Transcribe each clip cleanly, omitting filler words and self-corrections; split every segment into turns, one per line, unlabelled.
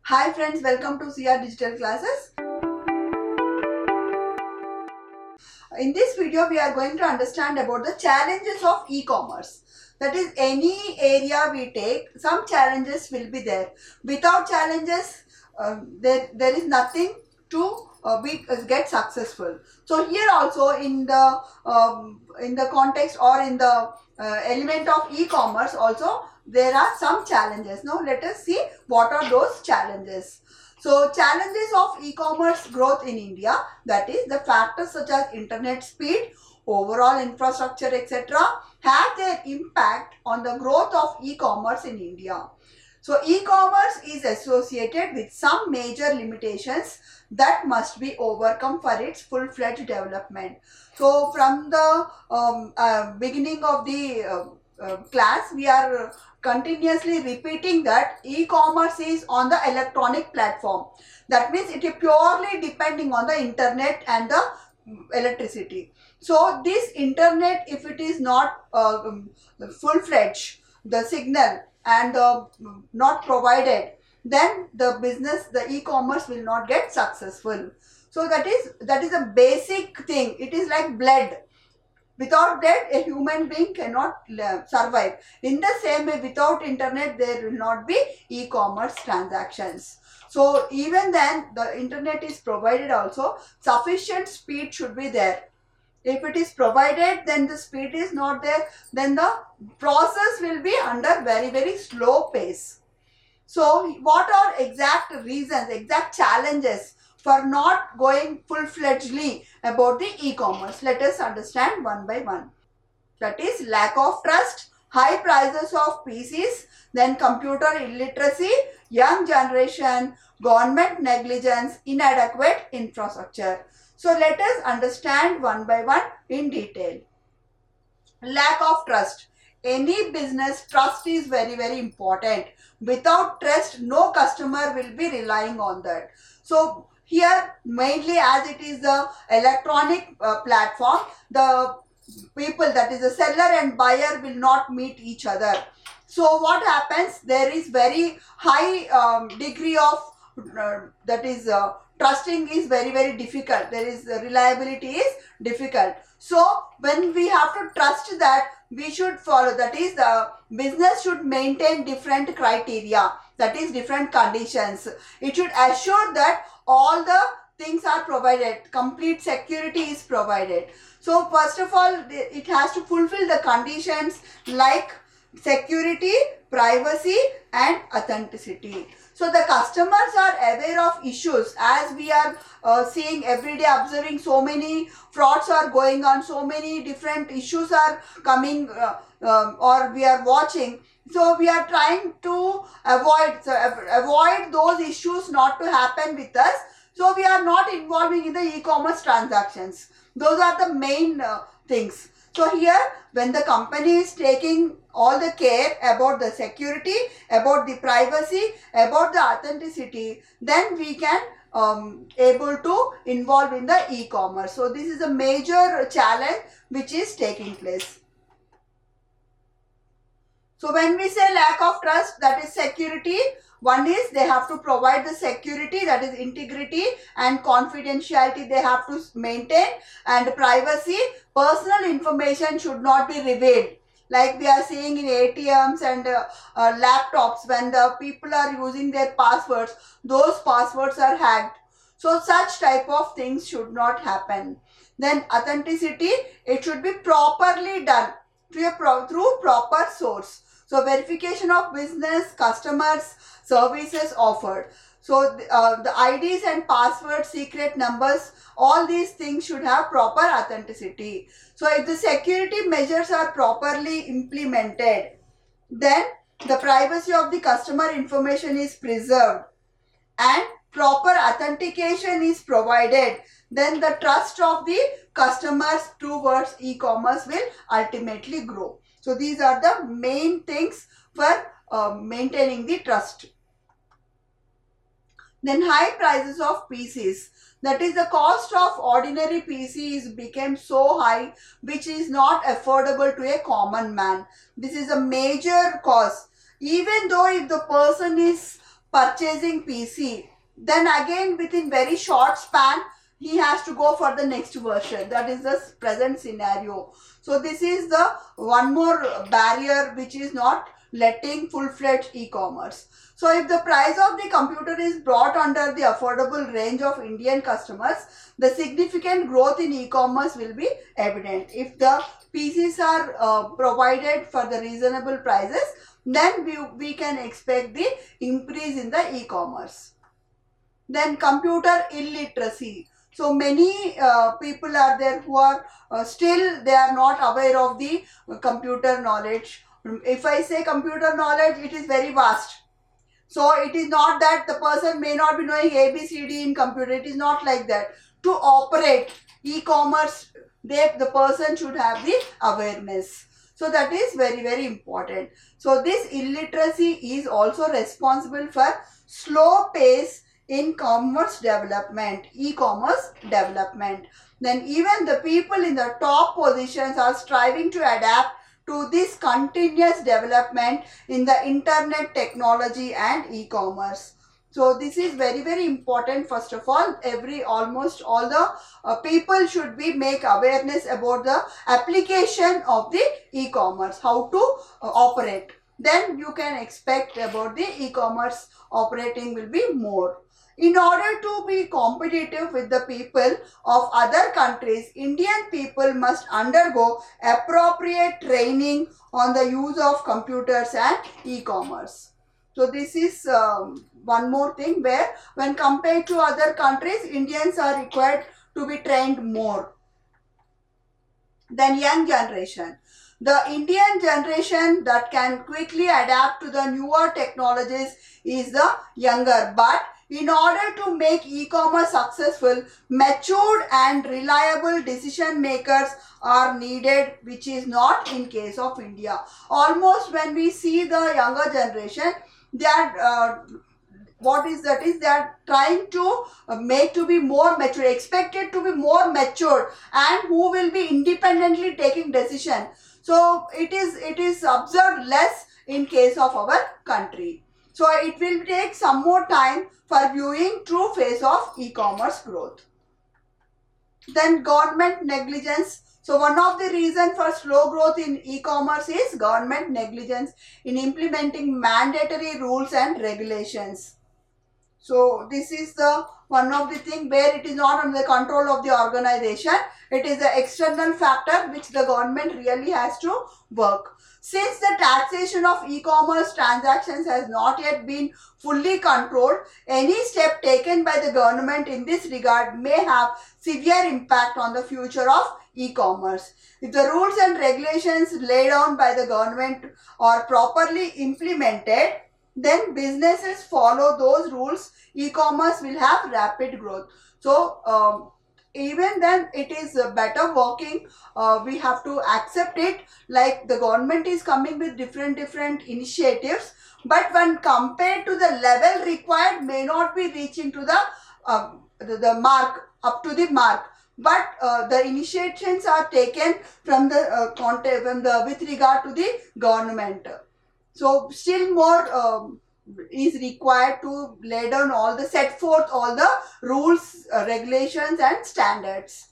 Hi friends, welcome to CR Digital Classes. In this video, we are going to understand about the challenges of e-commerce. That is, any area we take, some challenges will be there. Without challenges, there is nothing to get successful. So here also in the context or in the element of e-commerce also there are some challenges. Now let us see what are those challenges. So challenges of e-commerce growth in India, that is the factors such as internet speed, overall infrastructure, etc. have their impact on the growth of e-commerce in India. So e-commerce is associated with some major limitations that must be overcome for its full-fledged development. So from the beginning of the class, we are continuously repeating that e-commerce is on the electronic platform. That means it is purely depending on the internet and the electricity. So this internet, if it is not full-fledged, the signal and not provided, then the e-commerce will not get successful. So that is a basic thing. It is like blood. Without that, a human being cannot survive. In the same way, without internet, there will not be e-commerce transactions. So even then, the internet is provided also, sufficient speed should be there. If it is provided, then the speed is not there, then the process will be under very slow pace. So what are exact reasons, exact challenges for not going full-fledgedly about the e-commerce? Let us understand one by one. That is lack of trust, high prices of PCs, then computer illiteracy, young generation, government negligence, inadequate infrastructure. So let us understand one by one in detail. Lack of trust. Any business, trust is very important. Without trust, no customer will be relying on that. So here mainly, as it is the electronic platform, the people, that is the seller and buyer, will not meet each other. So what happens, there is very high degree of trusting is very difficult. There is reliability is difficult. So when we have to trust that, we should follow, that is the business should maintain different criteria, that is different conditions. It should assure that all the things are provided, complete security is provided. So first of all, it has to fulfill the conditions like security, privacy and authenticity. So the customers are aware of issues, as we are seeing every day, observing so many frauds are going on, so many different issues are coming or we are watching. So we are trying to avoid those issues not to happen with us. So we are not involving in the e-commerce transactions. Those are the main things. So here, when the company is taking all the care about the security, about the privacy, about the authenticity, then we can able to involve in the e-commerce. So this is a major challenge which is taking place. So when we say lack of trust, that is security. One is they have to provide the security, that is integrity and confidentiality they have to maintain, and privacy. Personal information should not be revealed. Like we are seeing in ATMs and laptops, when the people are using their passwords, those passwords are hacked. So such type of things should not happen. Then authenticity, it should be properly done through proper source. So verification of business, customers, services offered. So the IDs and passwords, secret numbers, all these things should have proper authenticity. So if the security measures are properly implemented, then the privacy of the customer information is preserved and proper authentication is provided, then the trust of the customers towards e-commerce will ultimately grow. So these are the main things for maintaining the trust. Then high prices of PCs. That is, the cost of ordinary PCs became so high, which is not affordable to a common man. This is a major cause. Even though if the person is purchasing PC, then again within very short span he has to go for the next version. That is the present scenario. So this is the one more barrier which is not letting full-fledged e-commerce. So if the price of the computer is brought under the affordable range of Indian customers, the significant growth in e-commerce will be evident. If the PCs are provided for the reasonable prices, then we can expect the increase in the e-commerce. Then computer illiteracy. So many people are there who are still they are not aware of the computer knowledge. If I say computer knowledge, it is very vast. So it is not that the person may not be knowing ABCD in computer. It is not like that. To operate e-commerce, the person should have the awareness. So that is very, very important. So this illiteracy is also responsible for slow pace in commerce development, e-commerce development. Then even the people in the top positions are striving to adapt to this continuous development in the internet technology and e-commerce. So this is very, very important. First of all, almost all the people should make awareness about the application of the e-commerce, how to operate. Then you can expect about the e-commerce operating will be more. In order to be competitive with the people of other countries, Indian people must undergo appropriate training on the use of computers and e-commerce. So this is one more thing where when compared to other countries, Indians are required to be trained more. Then young generation. The Indian generation that can quickly adapt to the newer technologies is the younger, but in order to make e-commerce successful, matured and reliable decision makers are needed, which is not in case of India. Almost when we see the younger generation, they are they are trying to make to be more mature, expected to be more mature, and who will be independently taking decision. So it is observed less in case of our country. So it will take some more time for viewing true face of e-commerce growth. Then government negligence. So one of the reasons for slow growth in e-commerce is government negligence in implementing mandatory rules and regulations. So this is the one of the thing where it is not under the control of the organization. It is the external factor which the government really has to work. Since the taxation of e-commerce transactions has not yet been fully controlled, any step taken by the government in this regard may have severe impact on the future of e-commerce. If the rules and regulations laid down by the government are properly implemented, then businesses follow those rules, e-commerce will have rapid growth. So even then it is better working. We have to accept it, like the government is coming with different initiatives, but when compared to the level required may not be reaching to the mark, up to the mark. But the initiations are taken from the with regard to the government. So still more is required to lay down set forth all the rules, regulations and standards.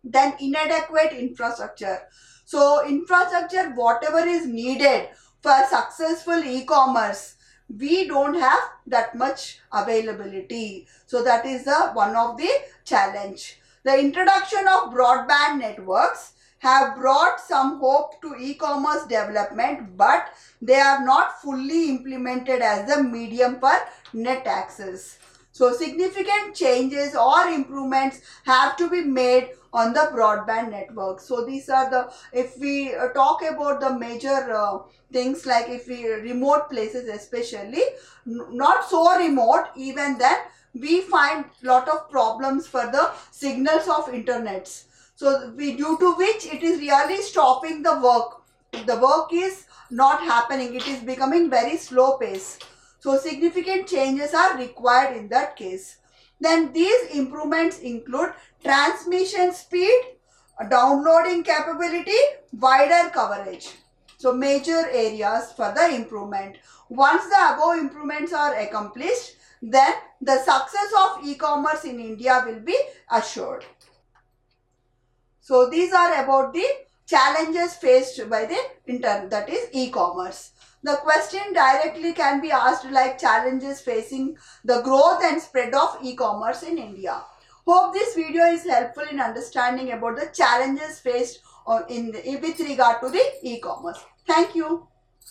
Then inadequate infrastructure. So infrastructure, whatever is needed for successful e-commerce, we don't have that much availability. So that is one of the challenge. The introduction of broadband networks have brought some hope to e-commerce development, but they are not fully implemented as the medium for net access. So significant changes or improvements have to be made on the broadband network. So these are if we talk about the major things, like if we remote places especially, not so remote, even then we find lot of problems for the signals of internets. So due to which it is really stopping the work. The work is not happening. It is becoming very slow pace. So significant changes are required in that case. Then these improvements include transmission speed, downloading capability, wider coverage. So major areas for the improvement. Once the above improvements are accomplished, then the success of e-commerce in India will be assured. So these are about the challenges faced by the that is e-commerce. The question directly can be asked like challenges facing the growth and spread of e-commerce in India. Hope this video is helpful in understanding about the challenges faced with regard to the e-commerce. Thank you.